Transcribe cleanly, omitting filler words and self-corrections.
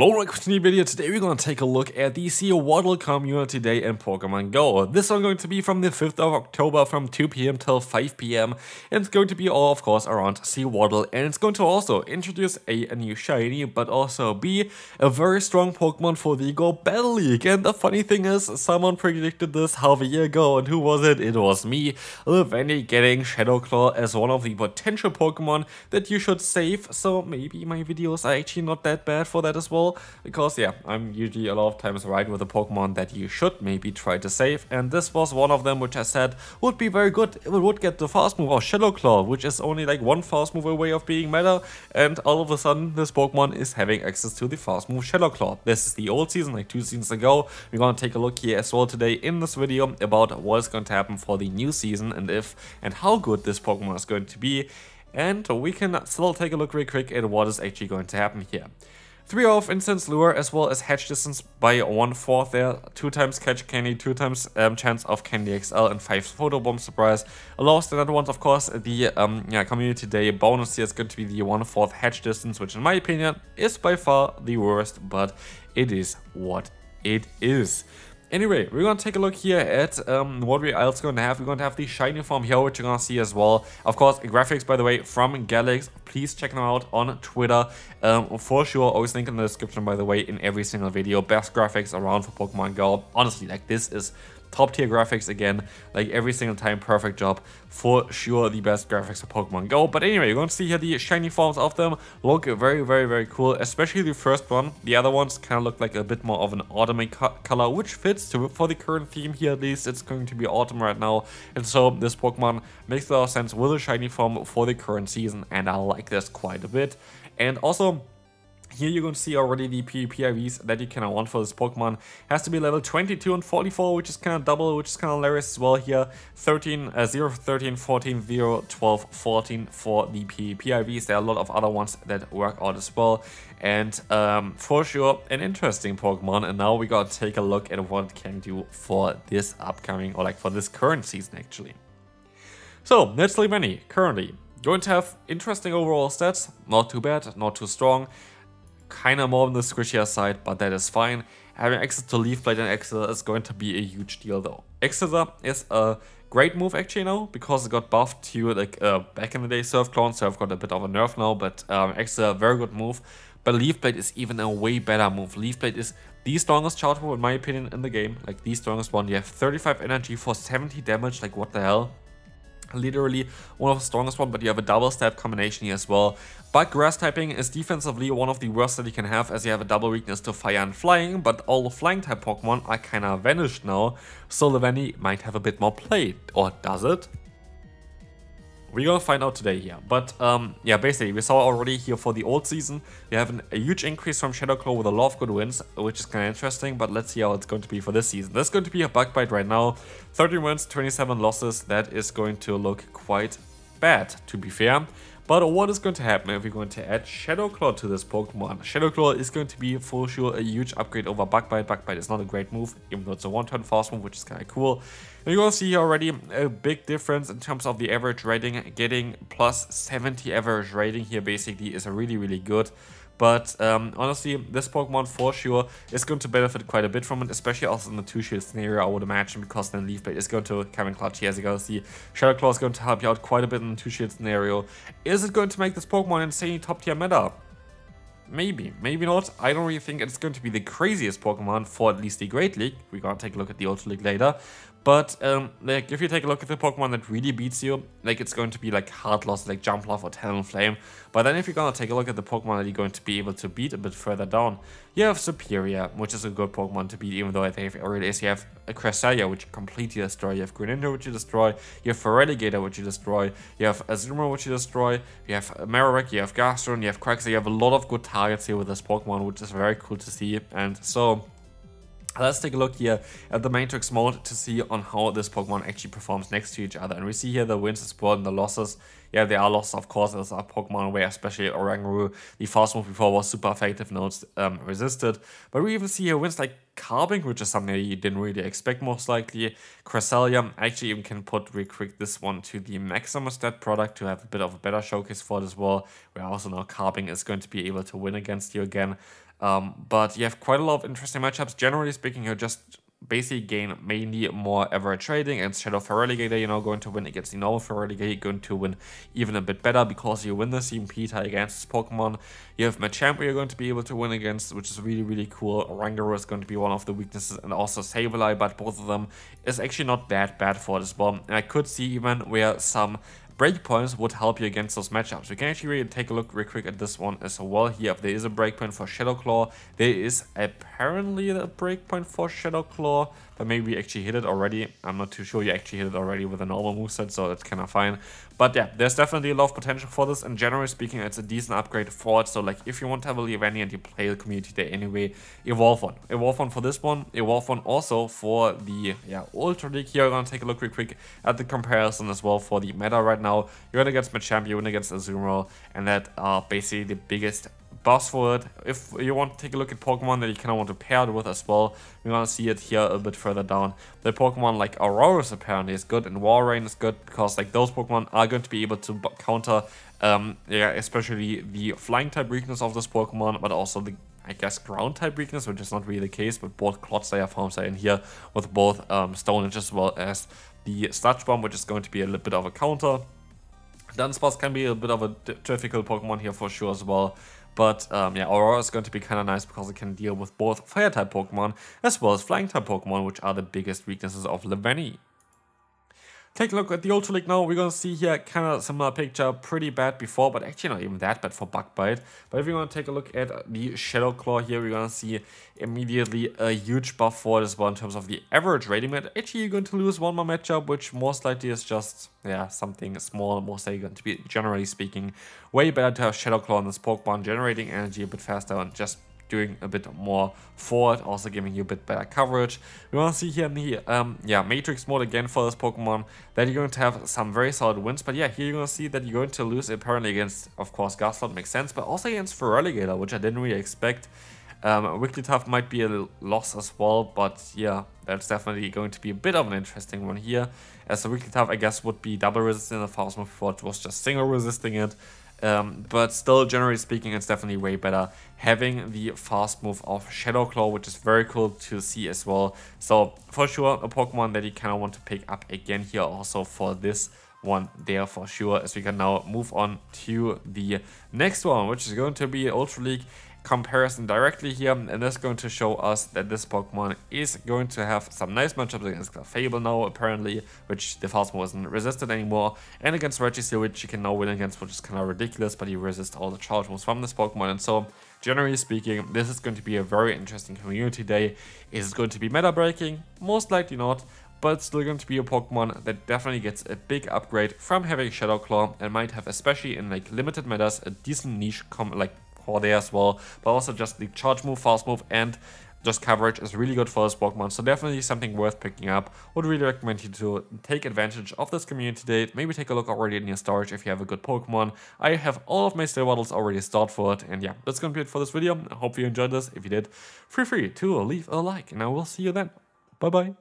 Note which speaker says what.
Speaker 1: Hello, welcome to the video. Today we're going to take a look at the Sewaddle community day in Pokemon Go. This one going to be from the 5th of October from 2 PM till 5 PM. And it's going to be all, of course, around Sewaddle. And it's going to also introduce a new shiny, but also be a very strong Pokemon for the Go Battle League. And the funny thing is, someone predicted this half a year ago. And who was it? It was me, Leavanny, getting Shadow Claw as one of the potential Pokemon that you should save. So maybe my videos are actually not that bad for that as well, because yeah, I'm usually a lot of times right with a Pokemon that you should maybe try to save, and this was one of them which I said would be very good. It would get the fast move of Shadow Claw, which is only like one fast move away of being meta, and all of a sudden this Pokemon is having access to the fast move Shadow Claw. This is the old season, like 2 seasons ago. We're gonna take a look here as well today in this video about what is going to happen for the new season and if and how good this Pokemon is going to be. And we can still take a look real quick at what is actually going to happen here. 3 off Instance Lure as well as Hedge Distance by 1/4 there, 2 times Catch Candy, 2 times chance of Candy XL, and 5 Photo Bomb Surprise. Allows the other ones, of course, the Community Day bonus here is going to be the 1/4 Hedge Distance, which in my opinion is by far the worst, but it is what it is. Anyway, we're gonna take a look here at what we're else going to have. We're going to have the shiny form here, which you're gonna see as well. Of course, graphics, by the way, from Galax. Please check them out on Twitter. For sure, always link in the description, by the way, in every single video. Best graphics around for Pokemon Go. Honestly, like, this is top tier graphics again, like every single time, perfect job. For sure, the best graphics of Pokemon Go. But anyway, you're going to see here the shiny forms of them look very cool, especially the first one. The other ones kind of look like a bit more of an autumn color, which fits for the current theme here. At least it's going to be autumn right now, and so this Pokemon makes a lot of sense with a shiny form for the current season, and I like this quite a bit. And also, here you're going to see already the PvP IVs that you can want for this Pokemon. Has to be level 22 and 44, which is kind of double, which is kind of hilarious as well here. 0, 13, 14, 0, 12, 14 for the PvP IVs. There are a lot of other ones that work out as well. And for sure, an interesting Pokemon. And now we got to take a look at what it can do for this upcoming, or like for this current season actually. So, that's Leavanny, currently. Going to have interesting overall stats. Not too bad, not too strong. Kind of more on the squishier side, but that is fine. Having access to Leaf Blade and Excel is going to be a huge deal though. Excel is a great move actually now, because it got buffed to like back in the day Surf Clone, so I've got a bit of a nerf now, but Excel, very good move. But Leaf Blade is even a way better move. Leaf Blade is the strongest charge move in my opinion in the game, like the strongest one. You have 35 energy for 70 damage, like what the hell. Literally one of the strongest one, but you have a double stab combination here as well. But grass typing is defensively one of the worst that you can have, as you have a double weakness to fire and flying, but all the flying type Pokemon are kinda vanished now, so Leavanny might have a bit more play. Or does it? We're gonna find out today here, but yeah, basically we saw already here for the old season we have a huge increase from Shadow Claw with a lot of good wins, which is kind of interesting. But let's see how it's going to be for this season. There's going to be a bug bite right now, 13 wins, 27 losses. That is going to look quite bad, to be fair. But what is going to happen if we're going to add Shadow Claw to this Pokemon? Shadow Claw is going to be for sure a huge upgrade over Bug Bite. Bug Bite is not a great move, even though it's a one-turn fast move, which is kind of cool. And you're going to see here already a big difference in terms of the average rating. Getting plus 70 average rating here basically is really good. But honestly, this Pokemon for sure is going to benefit quite a bit from it, especially also in the 2-shield scenario, I would imagine, because then Leaf Blade is going to come in clutch here. As you guys see, Shadow Claw is going to help you out quite a bit in the 2-shield scenario. Is it going to make this Pokemon insanely top tier meta? Maybe, maybe not. I don't really think it's going to be the craziest Pokemon for at least the Great League. We're gonna take a look at the Ultra League later. But like, if you take a look at the Pokemon that really beats you, like, it's going to be like Hard Loss, like Jumpluff or Talonflame. But then if you're gonna take a look at the Pokemon that you're going to be able to beat a bit further down, you have Superior, which is a good Pokemon to beat, even though I think it already is. You have a Cresselia, which you completely destroy. You have Greninja, which you destroy. You have Feraligatr, which you destroy. You have Azumarill, which you destroy. You have Marowak, you have Gastron, you have Quaxly. You have a lot of good targets here with this Pokemon, which is very cool to see. And so let's take a look here at the Matrix mode to see on how this Pokemon actually performs next to each other. And we see here the wins as well and the losses. Yeah, there are losses, of course. There's a Pokemon where especially Oranguru, the fast move before was super effective, now it's resisted. But we even see here wins like Carbink, which is something you didn't really expect most likely. Cresselia, I actually even can put real quick this one to the maximum stat product to have a bit of a better showcase for it as well, where also now Carbink is going to be able to win against you again. But you have quite a lot of interesting matchups. Generally speaking, you just basically gain mainly more average rating, and Shadow Feraligatr, you're now going to win against the normal Feraligatr, you're going to win even a bit better because you win the CMP tie against this Pokemon. You have Machamp you're going to be able to win against, which is really, really cool. Oranguru is going to be one of the weaknesses, and also Sableye, but both of them is actually not that bad for this one. And I could see even where some breakpoints would help you against those matchups. We can actually really take a look real quick at this one as well here. If there is a breakpoint for Shadow Claw, there is apparently a breakpoint for Shadow Claw, but maybe we actually hit it already. I'm not too sure. You actually hit it already with a normal moveset, so that's kind of fine. But yeah, there's definitely a lot of potential for this, and generally speaking, it's a decent upgrade for it. So like, if you want to have a Leavanny and you play the community day anyway, evolve one. Evolve one for this one, evolve one also for the Ultra League here. I'm gonna take a look real quick at the comparison as well for the meta right now. You're going against Machamp, you're going against Azumarill, and that are basically the biggest boss for it. If you want to take a look at Pokemon that you kind of want to pair it with as well, we're going to see it here a bit further down. The Pokemon like Aurorus apparently is good, and Walrein is good because like those Pokemon are going to be able to counter especially the flying type weakness of this Pokemon, but also the, I guess, ground type weakness, which is not really the case, but both Clodslayer forms are in here with both Stonage as well as the Sludge Bomb, which is going to be a little bit of a counter. Dunsparce can be a bit of a difficult Pokemon here for sure as well. But yeah, Aurora is going to be kind of nice because it can deal with both Fire-type Pokemon as well as Flying-type Pokemon, which are the biggest weaknesses of Leavanny. Take a look at the Ultra League now. We're going to see here kind of similar picture, pretty bad before, but actually not even that bad for Bug Bite. But if you want to take a look at the Shadow Claw here, we're going to see immediately a huge buff for this one in terms of the average rating. But actually, you're going to lose one more matchup, which most likely is just, yeah, something small. Most likely going to be, generally speaking, way better to have Shadow Claw on this Pokemon, generating energy a bit faster and just doing a bit more for it, also giving you a bit better coverage. We want to see here in the Matrix mode again for this Pokemon that you're going to have some very solid wins, but yeah, here you're going to see that you're going to lose apparently against, of course, Gastrodon makes sense, but also against Feraligatr, which I didn't really expect. Wigglytuff might be a loss as well, but yeah, that's definitely going to be a bit of an interesting one here, as the Wigglytuff, I guess, would be double resisting the fast move before it was just single resisting it. But still, generally speaking, it's definitely way better having the fast move of Shadow Claw, which is very cool to see as well. So for sure, a Pokemon that you kind of want to pick up again here also for this one there for sure, as we can now move on to the next one, which is going to be Ultra League comparison directly here, and that's going to show us that this Pokemon is going to have some nice matchups against Fable now apparently, which the fast move isn't resisted anymore, and against Registeel, which you can now win against, which is kind of ridiculous, but you resist all the charge moves from this Pokemon. And so generally speaking, this is going to be a very interesting community day. Is it going to be meta breaking? Most likely not, but it's still going to be a Pokemon that definitely gets a big upgrade from having Shadow Claw, and might have, especially in like limited metas, a decent niche core there as well. But also just the charge move, fast move, and just coverage is really good for this Pokemon, so definitely something worth picking up. Would really recommend you to take advantage of this community day. Maybe take a look already in your storage if you have a good Pokemon. I have all of my Sewaddles already stored for it, and yeah, that's gonna be it for this video. I hope you enjoyed this. If you did, feel free to leave a like, and I will see you then. Bye bye.